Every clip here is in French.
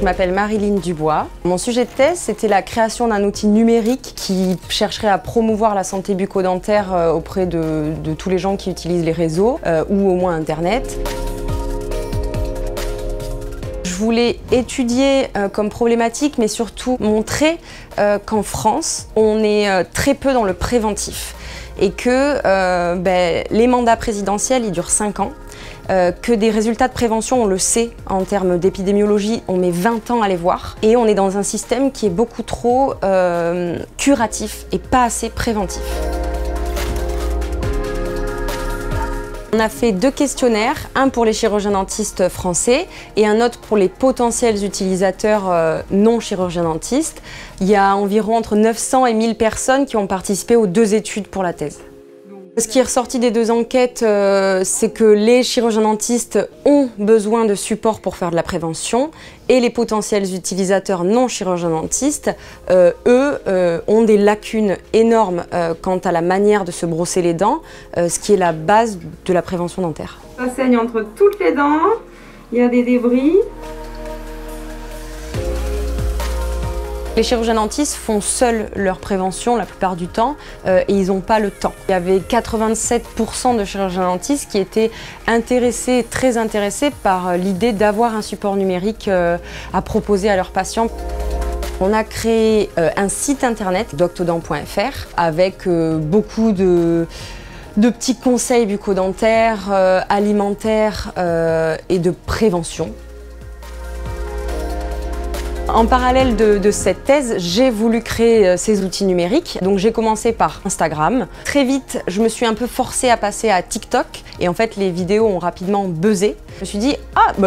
Je m'appelle Maryline Dubois. Mon sujet de thèse, c'était la création d'un outil numérique qui chercherait à promouvoir la santé bucco-dentaire auprès de tous les gens qui utilisent les réseaux ou au moins Internet. Je voulais étudier comme problématique, mais surtout montrer qu'en France, on est très peu dans le préventif et que les mandats présidentiels, ils durent 5 ans. Que des résultats de prévention, on le sait, en termes d'épidémiologie, on met 20 ans à les voir. Et on est dans un système qui est beaucoup trop curatif et pas assez préventif. On a fait 2 questionnaires, un pour les chirurgiens-dentistes français et un autre pour les potentiels utilisateurs non chirurgiens-dentistes. Il y a environ entre 900 et 1000 personnes qui ont participé aux 2 études pour la thèse. Ce qui est ressorti des 2 enquêtes, c'est que les chirurgiens-dentistes ont besoin de support pour faire de la prévention et les potentiels utilisateurs non chirurgiens-dentistes, ont des lacunes énormes quant à la manière de se brosser les dents, ce qui est la base de la prévention dentaire. Ça saigne entre toutes les dents, il y a des débris. Les chirurgiens-dentistes font seuls leur prévention la plupart du temps et ils n'ont pas le temps. Il y avait 87% de chirurgiens-dentistes qui étaient intéressés, très intéressés par l'idée d'avoir un support numérique à proposer à leurs patients. On a créé un site internet, doctodent.fr, avec beaucoup de petits conseils bucco-dentaires, alimentaires et de prévention. En parallèle de cette thèse, j'ai voulu créer ces outils numériques. Donc j'ai commencé par Instagram. Très vite, je me suis un peu forcée à passer à TikTok. Et en fait, les vidéos ont rapidement buzzé. Je me suis dit,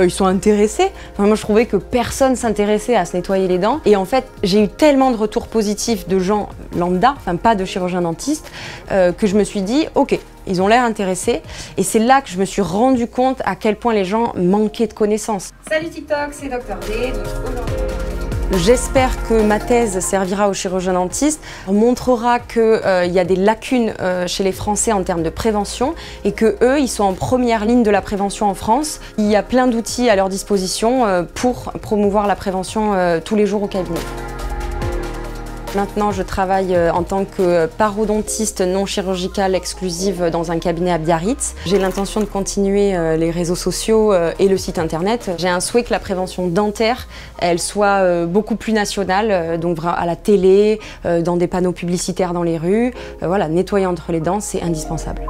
ils sont intéressés. Enfin, moi, je trouvais que personne s'intéressait à se nettoyer les dents. Et en fait, j'ai eu tellement de retours positifs de gens lambda, enfin pas de chirurgiens dentistes, que je me suis dit, ok, ils ont l'air intéressés. Et c'est là que je me suis rendu compte à quel point les gens manquaient de connaissances. Salut TikTok, c'est Dr D. J'espère que ma thèse servira aux chirurgiens-dentistes, montrera qu'il y a des lacunes chez les Français en termes de prévention et qu'eux, ils sont en première ligne de la prévention en France. Il y a plein d'outils à leur disposition pour promouvoir la prévention tous les jours au cabinet. Maintenant, je travaille en tant que parodontiste non chirurgicale exclusive dans un cabinet à Biarritz. J'ai l'intention de continuer les réseaux sociaux et le site internet. J'ai un souhait que la prévention dentaire, elle soit beaucoup plus nationale, donc à la télé, dans des panneaux publicitaires dans les rues. Voilà, nettoyer entre les dents, c'est indispensable.